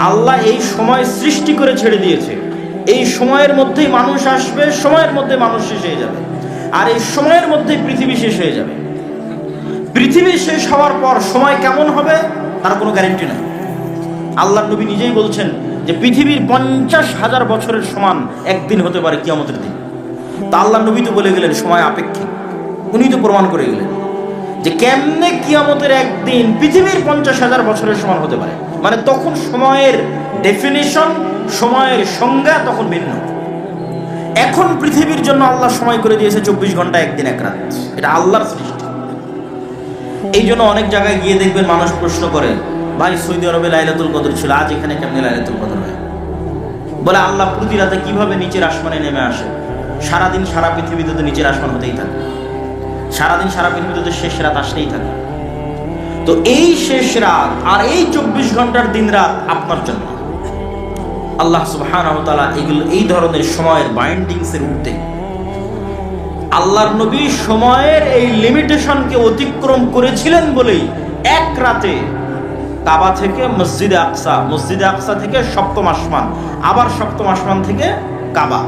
আল্লাহ এই সময় সৃষ্টি করে ছেড়ে দিয়েছে। এই সময়ের মধ্যেই মানুষ আসবে, সময়ের মধ্যে মানুষ শেষ হয়ে যাবে, আর এই সময়ের মধ্যেই পৃথিবী শেষ হয়ে যাবে। পৃথিবী শেষ হওয়ার পর সময় কেমন হবে তার কোনো গ্যারান্টি নাই। আল্লাহ নবী নিজেই বলছেন যে পৃথিবীর 50,000 বছরের সমান একদিন হতে পারে কিয়ামতের দিন। তা আল্লাহ নবী তো বলে গেলেন সময় আপেক্ষিক। উনি তো প্রমাণ করে গেলেন যে কেমনে কিয়ামতের একদিন পৃথিবীর 50,000 বছরের সমান হতে পারে। মানে তখন সময়ের ডেফিনিশন, সময়ের সংজ্ঞা তখন ভিন্ন। এখন পৃথিবীর জন্য আল্লাহ সময় করে দিয়েছে 24 ঘন্টা, একদিন এক রাত। এটা আল্লাহর সৃষ্টি। এই জন্য অনেক জায়গায় গিয়ে দেখবেন মানুষ প্রশ্ন করে, ভাই সৌদি আরবে লাইলাতুল কদর ছিল, আজ এখানে কেমনে লাইলাতুল কদর হয়? বলে আল্লাহ প্রতি রাতে কিভাবে নিচের আসমানে নেমে আসে। সারাদিন সারা পৃথিবীতে তো নিচের আসমান হতেই থাকে, সারাদিন সারা পৃথিবীতে তো শেষ রাত আসতেই থাকে। তো এই শেষ রাত আর এই 24 ঘন্টার দিন রাত আপনার জন্য। আল্লাহ সুবহানাহু ওয়া তাআলা এই ধরনের সময়ের বাইন্ডিংসের ঊর্ধ্বে আল্লাহর নবী সময়ের এই লিমিটেশনকে অতিক্রম করেছিলেন বলেই এক রাতে কাবা থেকে মসজিদে আকসা, মসজিদে আকসা থেকে সপ্তম আসমান, আবার সপ্তম আসমান থেকে কাবা,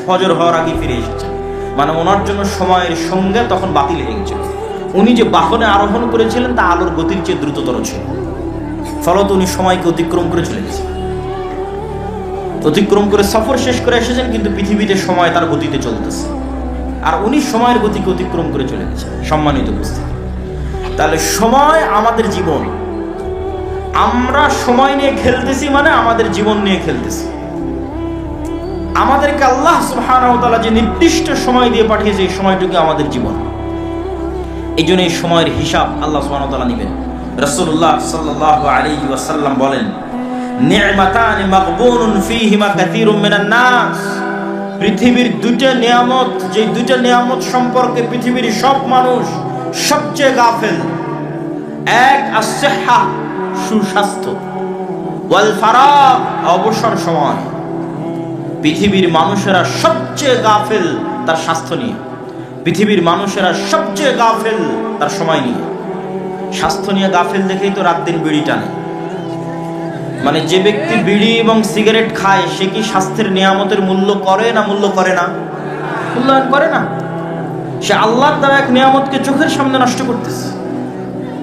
ফজর হওয়ার আগে ফিরে এসেছেন। মানে ওনার জন্য সময়ের সঙ্গে তখন বাতিল হয়ে গেছিল। উনি যে বাহনে আরোহণ করেছিলেন তা আলোর গতির চেয়ে দ্রুততর ছিল, ফলত উনি সময়কে অতিক্রম করে চলে গেছেন। অতিক্রম করে সফর শেষ করে এসেছেন, কিন্তু পৃথিবীতে সময় তার গতিতে চলতেছে, আর উনি সময়ের গতিকে অতিক্রম করে চলে গেছেন। সম্মানিত উপস্থিতি, তাহলে সময় আমাদের জীবন। আমরা সময় নিয়ে খেলতেছি মানে আমাদের জীবন নিয়ে খেলতেছি। আমাদেরকে আল্লাহ সুবহানাহু ওয়া তাআলা যে নির্দিষ্ট সময় দিয়ে পাঠিয়েছে, এই সময়টুকু আমাদের জীবন। এই জন্য এই সময়ের হিসাব আল্লাহ সুবহানাহু ওয়া তাআলা নেবেন। রাসূলুল্লাহ সাল্লাল্লাহু আলাইহি ওয়াসাল্লাম বলেন, নি'মাতানি মাগবুনুন ফীহিমা কাসীরুম মিনান নাস। পৃথিবীর দুইটা নিয়ামত, যে দুইটা নিয়ামত সম্পর্কে পৃথিবীর সব মানুষ সবচেয়ে গাফেল। এক আস-সিহ্হা, সুস্বাস্থ্য, ওয়াল ফারাগ, অবসর সময়। পৃথিবীর মানুষেরা সবচেয়ে গাফেল তার স্বাস্থ্য নিয়ে, পৃথিবীর মানুষেরা সবচেয়ে গাফেল তার সময় নিয়ে। স্বাস্থ্য নিয়ে গাফেল দেখেই তো রাত দিন বিড়ি টানে। মানে যে ব্যক্তি বিড়ি এবং সিগারেট খায় সে কি স্বাস্থ্যের নিয়ামতের মূল্য করে না? মূল্য করে না, মূল্যায়ন করে না। সে আল্লাহর দেওয়া এক নিয়ামতকে চোখের সামনে নষ্ট করতেছে।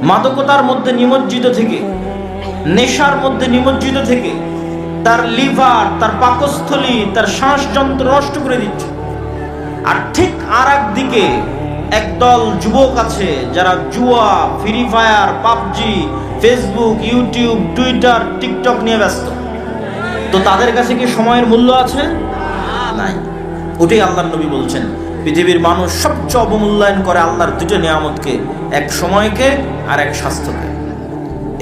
মাদকতার মধ্যে নিমজ্জিত থেকে, নেশার মধ্যে নিমজ্জিত থেকে তার লিভার, তার পাকস্থলী, তার শ্বাসযন্ত্র নষ্ট করে দিচ্ছে। আর ঠিক আর একদিকে একদল যুবক আছে যারা জুয়া, free fire, PUBG, Facebook, YouTube, Twitter, TikTok নিয়ে ব্যস্ত। তো তাদের কাছে কি সময়ের মূল্য আছে? নাই। ওটাই আল্লাহর নবী বলছেন, পৃথিবীর মানুষ সবচেয়ে অবমূল্যায়ন করে আল্লাহর দুটো নিয়ামতকে, এক সময়কে আর এক স্বাস্থ্যকে।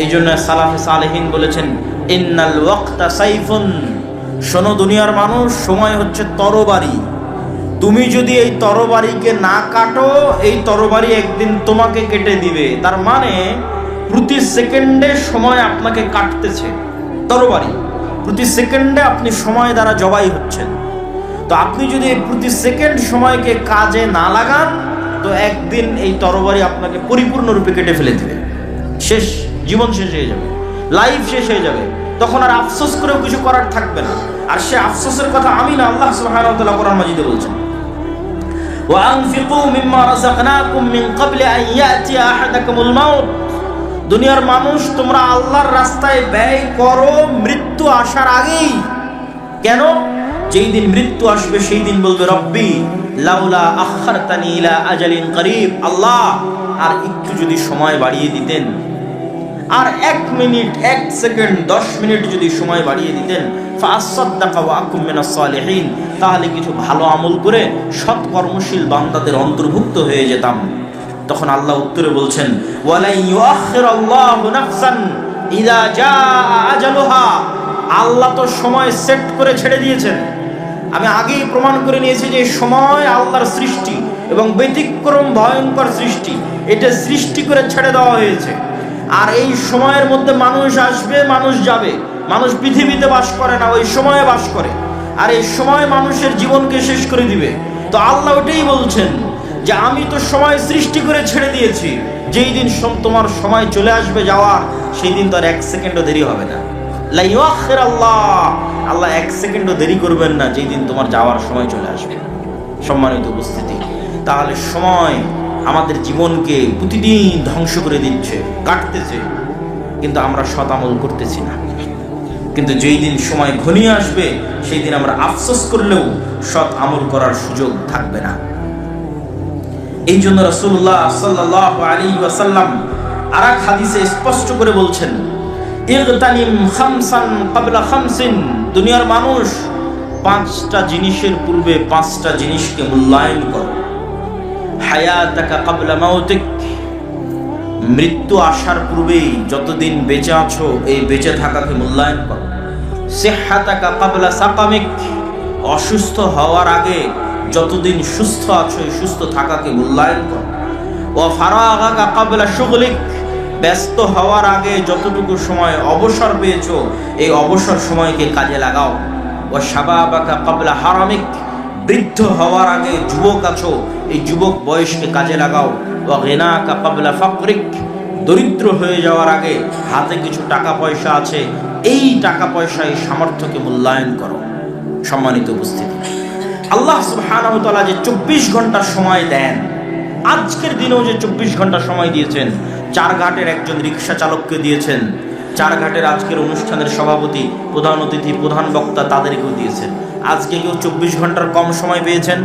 এই জন্য সালাফে সালেহিন বলেছেন, ইন্নাল ওয়াক্তা সাইফুন। শোনো দুনিয়ার মানুষ, সময় হচ্ছে তরবারি। তুমি যদি এই তরবারিকে না কাটো, এই তরবারি একদিন তোমাকে কেটে দিবে। তার মানে প্রতি সেকেন্ডে সময় আপনাকে কাটতেছে। তরবারি প্রতি সেকেন্ডে আপনি সময় দ্বারা জবাই হচ্ছেন। তো আপনি যদি প্রতি সেকেন্ড সময়কে কাজে না লাগান, তো একদিন এই তরবারি আপনাকে পরিপূর্ণরূপে কেটে ফেলে দিবে। শেষ, জীবন শেষ হয়ে যাবে, লাইফ শেষ হয়ে যাবে। তখন আর আফসোস করেও কিছু করার থাকবে না। আর সে আফসোসের কথা আমি না, আল্লাহ সুবহানাহু ওয়া তাআলা কোরআন মাজিদে বলছেন, ওয়ানফিকু মিম্মা রাযাকনাকুম মিন ক্বাবলি আন ইয়াতিয়া আহাদাকুমুল মাউত। দুনিয়ার মানুষ, তোমরা আল্লাহর রাস্তায় ব্যয় করো মৃত্যু আসার আগেই। কেন? যেই দিন মৃত্যু আসবে সেই দিন বলবে, রব্বি লাউলা আখারতানি ইলা আজালিন করিব। আল্লাহ, আর একটু যদি সময় বাড়িয়ে দিতেন, আর 1 মিনিট, 1 সেকেন্ড, 10 মিনিট যদি সময় বাড়িয়ে দিতেন, ফাসাদদাকা ওয়া আকুম মিনাস সালিহিন, তাহলে কিছু ভালো আমল করে সৎ কর্মশীল বান্দাদের অন্তর্ভুক্ত হয়ে যেতাম। তখন আল্লাহ উত্তরে বলছেন, ওয়ালা ইউআখিরুল্লাহু নাফসান ইযা জাআ আজালুহা। আল্লাহ তো সময় সেট করে ছেড়ে দিয়েছেন। আমি আগেই প্রমাণ করে নিয়েছি যে সময় আল্লাহর সৃষ্টি এবং ব্যতিক্রম ভয়ঙ্কর সৃষ্টি। এটা সৃষ্টি করে ছেড়ে দেওয়া হয়েছে। আর এই সময়ের মধ্যে মানুষ আসবে, মানুষ যাবে। মানুষ পৃথিবীতে বাস করে না, ওই সময়ে বাস করে। আর এই সময় মানুষের জীবনকে শেষ করে দিবে। তো আল্লাহ ওটাই বলছেন যে আমি তো সময় সৃষ্টি করে ছেড়ে দিয়েছি। যেই দিন তোমার সময় চলে আসবে যাওয়া, সেই দিন তো আর 1 সেকেন্ডও দেরি হবে না। লা ইউআখিরাল্লাহ, আল্লাহ এক সেকেন্ডও দেরি করবেন না যেই দিন তোমার যাওয়ার সময় চলে আসবে। সম্মানিত উপস্থিতি, তাহলে সময় আমাদের জীবনকে প্রতিদিন ধ্বংস করে দিচ্ছে, কাটতেছে, কিন্তু আমরা সৎ আমল করতেছি না। কিন্তু যেই দিন সময় ঘনিয়ে আসবে সেই দিন আমরা আফসোস করলেও সৎ আমল করার সুযোগ থাকবে না। এই জন্য রাসূলুল্লাহ সাল্লাল্লাহু আলাইহি ওয়াসাল্লাম আরেক হাদিসে স্পষ্ট করে বলছেন, ইগতানিম খামসান ক্বাবলা খামসিন, দুনিয়ার মানুষ পাঁচটা জিনিসের পূর্বে পাঁচটা জিনিসকে মূল্যায়ন করো। হায়াতাকা ক্বাবলা মাউতিক, মৃত্যু আসার পূর্বেই যতদিন বেঁচে আছো এই বেঁচে থাকাকে মূল্যায়ন করো। সিহহাতাকা ক্বাবলা সাকামিক, অসুস্থ হওয়ার আগে যতদিন সুস্থ আছো এই সুস্থ থাকাকে মূল্যায়ন করো। ওয়া ফারাগাকা ক্বাবলা শুগলিক, ব্যস্ত হওয়ার আগে যতটুকু সময় অবসর পেয়েছো এই অবসর সময়কে কাজে লাগাও। ওয়া শাবাবাকা ক্বাবলা হারামিক, বৃদ্ধ হওয়ার আগে যুবক আছো এই যুবক বয়সকে কাজে লাগাও। ওয়া গিনাকা ক্বাবলা ফাকরিক, দরিদ্র হয়ে যাওয়ার আগে হাতে কিছু টাকা পয়সা আছে এই টাকা পয়সা এই সামর্থ্যকে মূল্যায়ন করো। সম্মানিত উপস্থিতি, আল্লাহ সুবহানাহু ওয়া তাআলা যে 24 ঘন্টা সময় দেন, আজকের দিনেও যে 24 ঘন্টা সময় দিয়েছেন, চারঘাটের একজন রিক্সা চালককে দিয়েছেন, চারঘাটের আজকের অনুষ্ঠানের সভাপতি, প্রধান অতিথি, প্রধান বক্তা তাদেরকেও দিয়েছেন। আজকে কেউ 24 ঘন্টার কম সময় পেয়েছেন?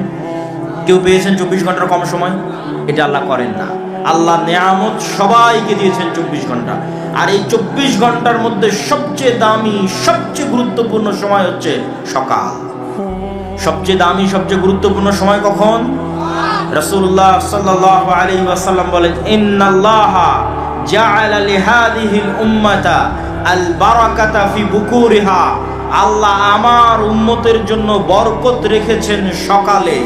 কেউ পেয়েছেন 24 ঘন্টার কম সময়? এটা আল্লাহ করেন না। আল্লাহ নেয়ামত সবাইকে দিয়েছেন 24 ঘন্টা, আর এই 24 ঘন্টার মধ্যে সবচেয়ে দামি সবচেয়ে গুরুত্বপূর্ণ সময় হচ্ছে সকাল। সবচেয়ে দামি সবচেয়ে গুরুত্বপূর্ণ সময় কখন? রাসূলুল্লাহ সাল্লাল্লাহু আলাইহি ওয়াসাল্লাম বলেন, ইন্নাল্লাহা জাআলা লিহাদিহিল উম্মাতা আল বারাকাতা ফি বুকুরিহা, আল্লাহ আমার উম্মতের জন্য বরকত রেখেছেন সকালে।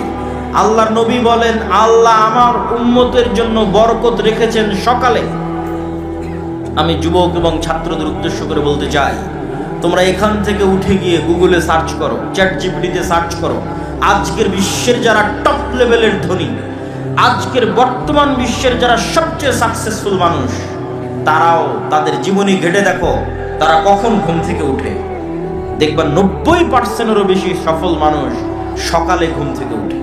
আল্লাহর নবী বলেন, আল্লাহ আমার উম্মতের জন্য বরকত রেখেছেন সকালে। আমি যুবক এবং ছাত্রদের উদ্দেশ্য করে বলতে চাই, তোমরা এখান থেকে উঠে গিয়ে গুগলে সার্চ করো, চ্যাট জিপিটিতে সার্চ করো, আজকের বিশ্বের যারা টপ লেভেলের ধনী, আজকের বর্তমান বিশ্বের যারা সবচেয়ে সাকসেসফুল মানুষ, তারাও তাদের জীবনী ঘেটে দেখো তারা কখন ঘুম থেকে উঠে। দেখবা 90%-এরও বেশি সফল মানুষ সকালে ঘুম থেকে উঠে।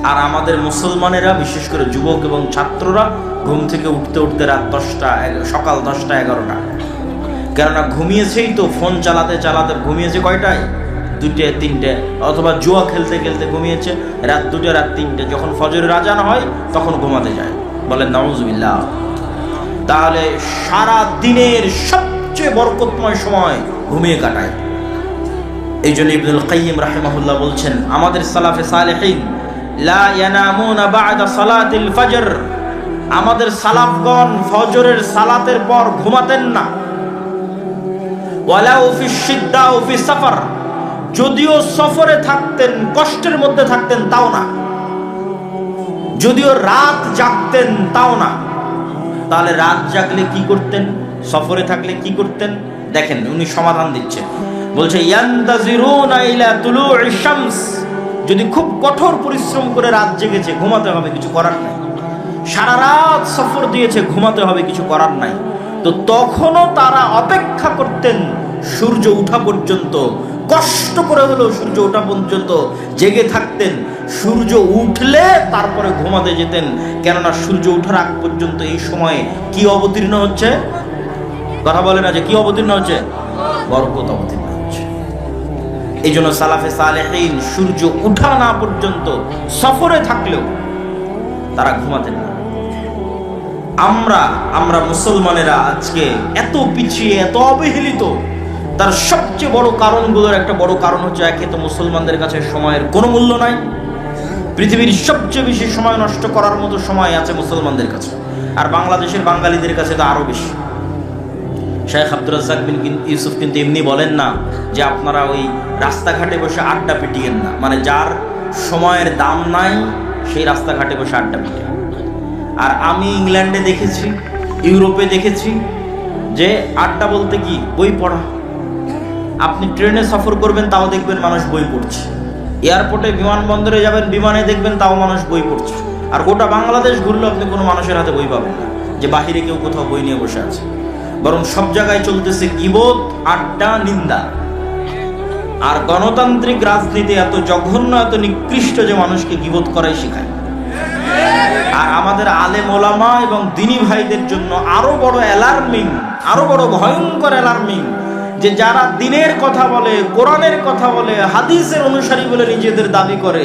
আর আমাদের মুসলমানেরা, বিশেষ করে যুবক এবং ছাত্ররা, ঘুম থেকে উঠতে উঠতে রাত 10টা, সকাল 10টা 11টা। কেননা ঘুমিয়েছেই তো, ফোন চালাতে চালাতে ঘুমিয়েছে কয়টায়? 2টে 3টে, অথবা জুয়া খেলতে খেলতে ঘুমিয়েছে রাত 2টে রাত 3টে। যখন ফজরের আজান হয় তখন ঘুমাতে যায়। বলেন নাউজুবিল্লাহ। তাহলে সারা দিনের সবচেয়ে বরকতময় সময় ঘুমিয়ে কাটায়। এই জন্য ইবনুল কাইয়িম রাহিমাহুল্লাহ বলছেন, আমাদের সালাফে সালেহিন লা ইয়ানামুনা বা'দা সালাতিল ফজর, আমাদের সালাফগণ ফজরের সালাতের পর ঘুমাতেন না। ওয়ালাউ ফি শিদ্দা ও ফি সাফার, যদিও সফরে থাকতেন, কষ্টের মধ্যে থাকতেন তাও না, যদিও রাত জাগতেন তাও না। তাহলে রাত জাগলে কি করতেন, সফরে থাকলে কি করতেন? দেখেন উনি সমাধান দিচ্ছেন, বলছে ইয়ান্তাজিরুনা ইলা তুলু'ইশ শামস, যদি খুব কঠোর পরিশ্রম করে রাত জেগেছে, ঘুমাতে হবে, কিছু করার নাই। সারা রাত সফর দিয়েছে, ঘুমাতে হবে, কিছু করার নাই। তো তখনও তারা অপেক্ষা করতেন সূর্য ওঠা পর্যন্ত, কষ্ট করে হলেও সূর্য ওঠা পর্যন্ত জেগে থাকতেন। সূর্য উঠলে তারপরে ঘুমাতে যেতেন, কেননা সূর্য ওঠার আগ পর্যন্ত এই সময়ে কি অবতীর্ণ হচ্ছে? কথা বলে না যে কি অবতীর্ণ হচ্ছে? বরকত অবতীর্ণ হচ্ছে। এই জন্য সালাফে সালেহিন সূর্য উঠা না পর্যন্ত সফরে থাকলেও তারা ঘুমাতেন না। আমরা মুসলমানেরা আজকে এত পিছিয়ে, এত অবহেলিত, তার সবচেয়ে বড় কারণগুলোর একটা বড় কারণ হচ্ছে, একে তো মুসলমানদের কাছে সময়ের কোনো মূল্য নাই। পৃথিবীর সবচেয়ে বেশি সময় নষ্ট করার মতো সময় আছে মুসলমানদের কাছে, আর বাংলাদেশের বাঙালিদের কাছে তো আরো বেশি। শেখ আব্দুর রাজ্জাক বিন ইউসুফ কিন্তু এমনি বলেন না যে আপনারা ওই রাস্তাঘাটে বসে আড্ডা পিটিয়েন না, মানে যার সময়ের দাম নাই সেই রাস্তাঘাটে বসে আড্ডা পিটিয়ে। আর আমি ইংল্যান্ডে দেখেছি, ইউরোপে দেখেছি যে আড্ডা বলতে কি, বই পড়া। আপনি ট্রেনে সফর করবেন তাও দেখবেন মানুষ বই পড়ছে, এয়ারপোর্টে বিমানবন্দরে যাবেন বিমানে দেখবেন তাও মানুষ বই পড়ছে। আর গোটা বাংলাদেশ ঘুরলে আপনি কোনো মানুষের হাতে বই পাবেন না যে বাহিরে কেউ কোথাও বই নিয়ে বসে আছে। বরং সব জায়গায় চলতেছে গীবত, আড্ডা, নিন্দা। আর গণতান্ত্রিক রাজনীতি এত জঘন্য, এত নিকৃষ্ট যে মানুষকে গীবত করাই শেখায়। আর আমাদের আলেম ওলামা এবং দিনী ভাইদের জন্য আরো বড় অ্যালার্মিং, আরো বড় ভয়ঙ্কর অ্যালার্মিং, যে যারা দিনের কথা বলে, কোরআনের কথা বলে, হাদিসের অনুসারী বলে নিজেদের দাবি করে,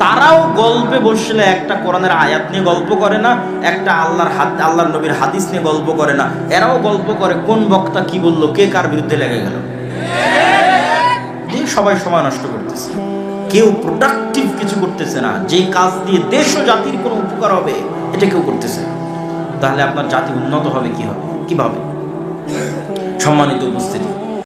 তারাও গল্পে বসলে একটা কোরআনের আয়াত নিয়ে গল্প করে না, একটা আল্লাহর নবীর হাদিস নিয়ে গল্প করে না, এরাও গল্প করে কোন বক্তা কি বললো, কে কার বিরুদ্ধে লেগে গেল। সবাই সময় নষ্ট করতেছে, কেউ প্রোডাক্টিভ কিছু করতেছে না, যে কাজ দিয়ে দেশ ও জাতির কোনো উপকার হবে এটা কেউ করতেছে। তাহলে আপনার জাতি উন্নত হবে কিভাবে? সম্মানিত উপস্থিতি,